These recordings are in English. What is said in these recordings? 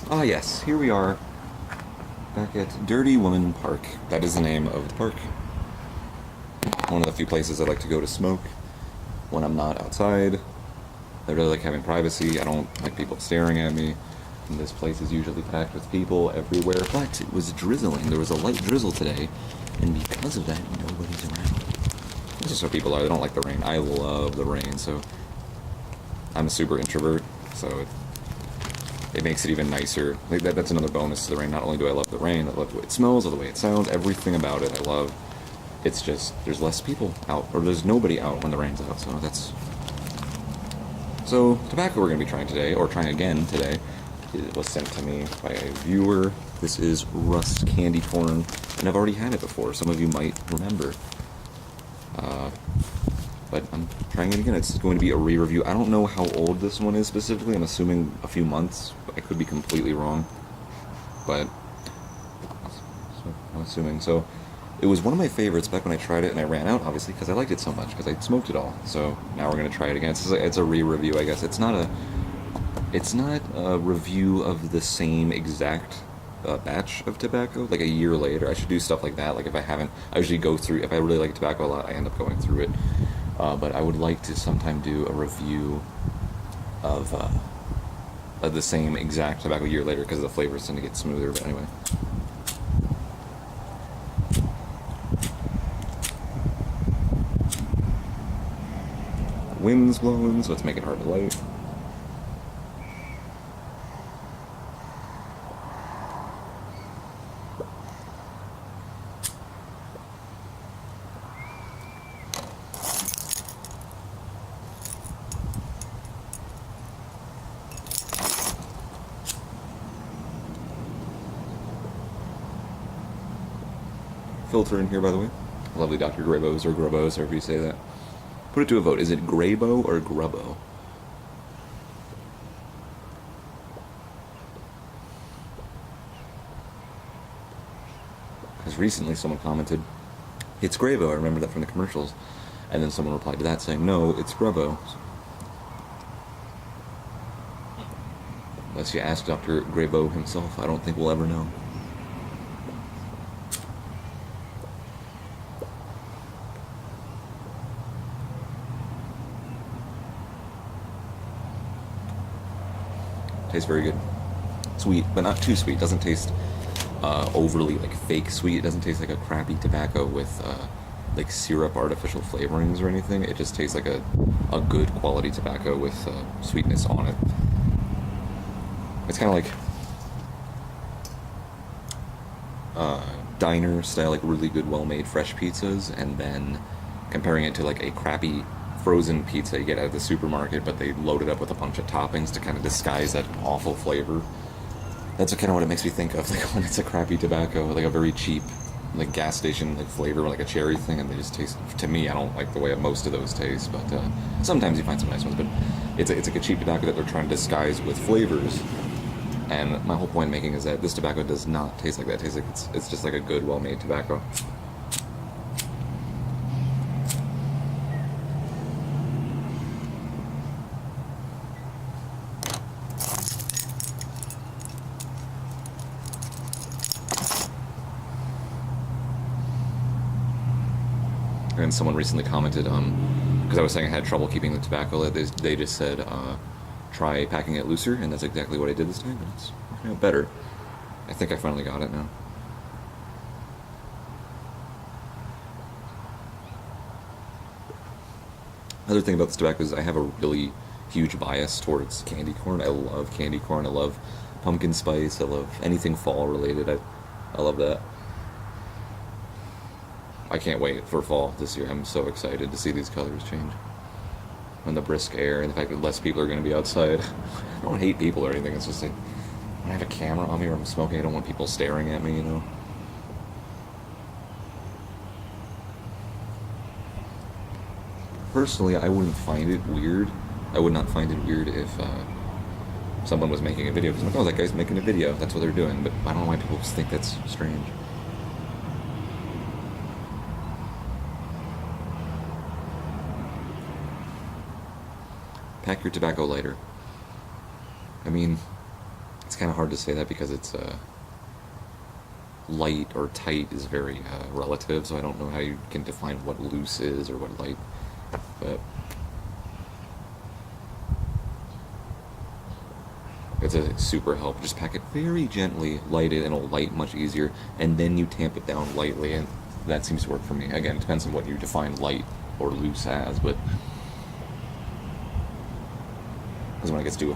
Ah yes, here we are, back at Dirty Woman Park. That is the name of the park. One of the few places I like to go to smoke when I'm not outside. I really like having privacy. I don't like people staring at me. And this place is usually packed with people everywhere, but it was drizzling. There was a light drizzle today, and because of that, nobody's around. This is how people are. They don't like the rain. I love the rain, so I'm a super introvert, so it makes it even nicer. Like that's another bonus to the rain. Not only do I love the rain, I love the way it smells, I love the way it sounds, everything about it I love. It's just, there's less people out, or there's nobody out when the rain's out, so that's... So, tobacco we're going to be trying today, or trying again today, it was sent to me by a viewer. This is Russ candy corn, and I've already had it before. Some of you might remember. But I'm trying it again. It's going to be a re-review. I don't know how old this one is specifically. I'm assuming a few months. I could be completely wrong. But I'm assuming. So it was one of my favorites back when I tried it, and I ran out, obviously, because I liked it so much, because I smoked it all. So now we're going to try it again. It's a re-review, I guess. It's not a review of the same exact batch of tobacco, like a year later. I should do stuff like that. Like if I usually go through, if I really like tobacco a lot, I end up going through it. But I would like to sometime do a review of the same exact tobacco a year later, because the flavors tend to get smoother. But anyway. Wind's blowing, so it's making it hard to light. Filter in here, by the way. Lovely Dr. Graybos, or Grubos, however you say that. Put it to a vote. Is it Graybo or Grubbo? Because recently someone commented, it's Graybo. I remember that from the commercials. And then someone replied to that saying, no, it's Grubbo. Unless you ask Dr. Graybo himself, I don't think we'll ever know. Tastes very good. Sweet, but not too sweet. Doesn't taste overly like fake sweet. It doesn't taste like a crappy tobacco with like syrup artificial flavorings or anything. It just tastes like a good quality tobacco with sweetness on it. It's kind of like diner style, like really good, well-made fresh pizzas, and then comparing it to like a crappy frozen pizza you get at the supermarket, but they load it up with a bunch of toppings to kind of disguise that awful flavor. That's kind of what it makes me think of, like when it's a crappy tobacco, like a very cheap, like gas station like flavor, like a cherry thing, and they just taste. To me, I don't like the way most of those taste, but sometimes you find some nice ones. But it's like a cheap tobacco that they're trying to disguise with flavors. And my whole point making is that this tobacco does not taste like that. It tastes like it's just like a good, well-made tobacco. And someone recently commented, because I was saying I had trouble keeping the tobacco, they just said, try packing it looser, and that's exactly what I did this time, but it's working out better. I think I finally got it now. Other thing about this tobacco is I have a really huge bias towards candy corn. I love candy corn, I love pumpkin spice, I love anything fall related. I love that. I can't wait for fall this year. I'm so excited to see these colors change. And the brisk air, and the fact that less people are going to be outside. I don't hate people or anything, it's just like, when I have a camera on me or I'm smoking, I don't want people staring at me, you know? Personally, I wouldn't find it weird. I would not find it weird if someone was making a video. Because I'm like, oh, that guy's making a video. That's what they're doing. But I don't know why people just think that's strange. Pack your tobacco lighter. I mean, It's kind of hard to say that because it's light or tight is very relative, so I don't know how you can define what loose is or what light. But it's a super help. Just pack it very gently, light it, and it'll light much easier, and then you tamp it down lightly, and that seems to work for me. Again, it depends on what you define light or loose as, but because when it gets too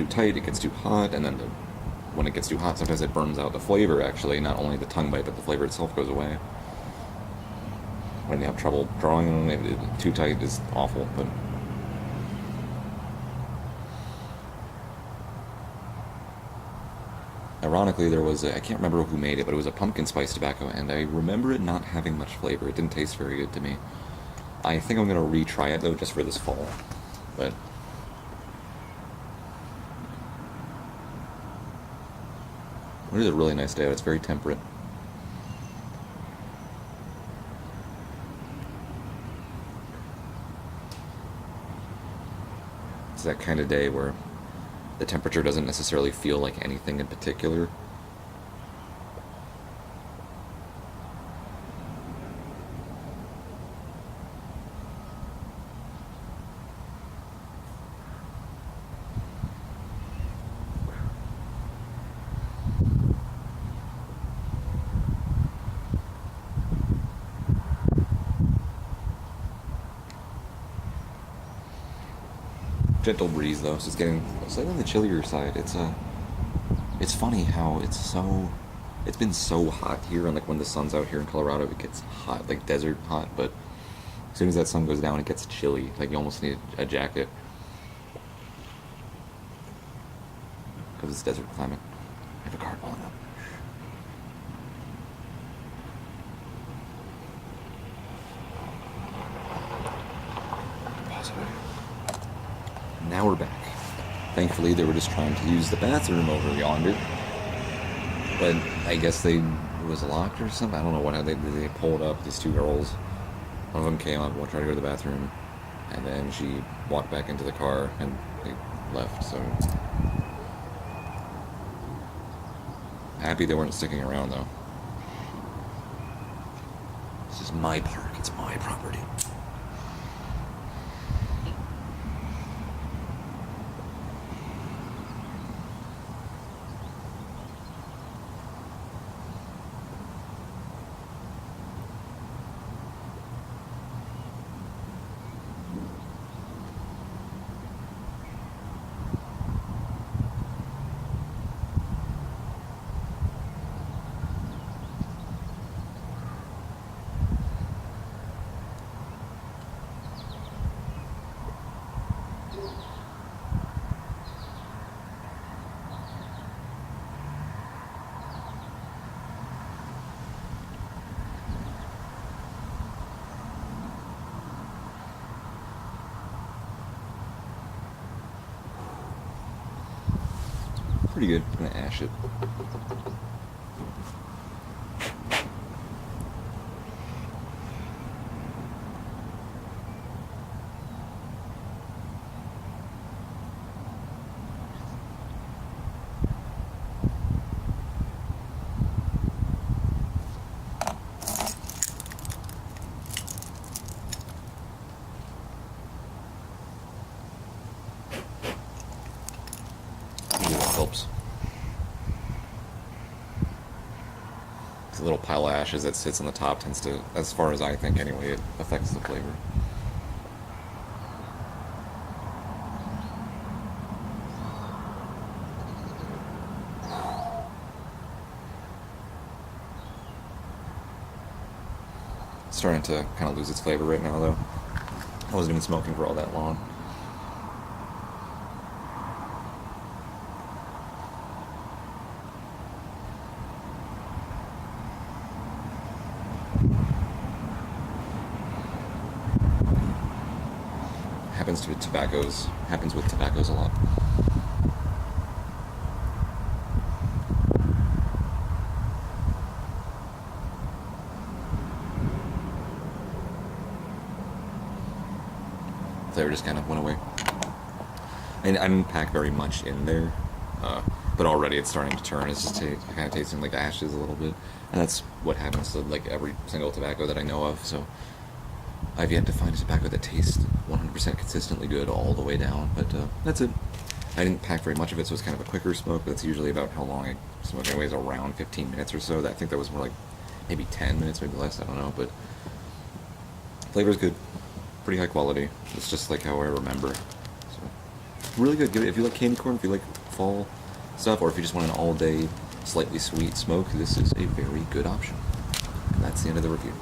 tight, it gets too hot, and then when it gets too hot, sometimes it burns out the flavor, actually. Not only the tongue bite, but the flavor itself goes away. When you have trouble drawing, too tight is awful, but ironically, there was I can't remember who made it, but it was a pumpkin spice tobacco, and I remember it not having much flavor. It didn't taste very good to me. I think I'm going to retry it, though, just for this fall. But it is a really nice day out. It's very temperate. It's that kind of day where the temperature doesn't necessarily feel like anything in particular. Gentle breeze though, so it's getting slightly on the chillier side. It's funny how it's been so hot here, and like when the sun's out here in Colorado, it gets hot, like desert hot. But as soon as that sun goes down, it gets chilly. Like you almost need a jacket because it's desert climate. I have a car pulling up. Now we're back. Thankfully, they were just trying to use the bathroom over yonder. But I guess it was locked or something. I don't know what they pulled up. These two girls. One of them came up, tried to go to the bathroom, and then she walked back into the car and they left. So happy they weren't sticking around though. This is my park. It's my property. Pretty good. I'm gonna ash it. Maybe that helps. The little pile of ashes that sits on the top tends to, as far as I think anyway, it affects the flavor. It's starting to kind of lose its flavor right now though. I wasn't even smoking for all that long. Happens with tobaccos a lot. Flavor just kind of went away. And I didn't pack very much in there. but already it's starting to turn. It's just kind of tasting like ashes a little bit, and that's what happens to like every single tobacco that I know of. So I've yet to find a tobacco that tastes 100% consistently good all the way down. But that's it. I didn't pack very much of it, so it's kind of a quicker smoke. But that's usually about how long I smoke. Anyways, around 15 minutes or so. I think that was more like maybe 10 minutes, maybe less. I don't know, but flavor's good. Pretty high quality. It's just like how I remember. So really good. If you like candy corn, if you like fall stuff, or if you just want an all-day, slightly sweet smoke, this is a very good option. And that's the end of the review.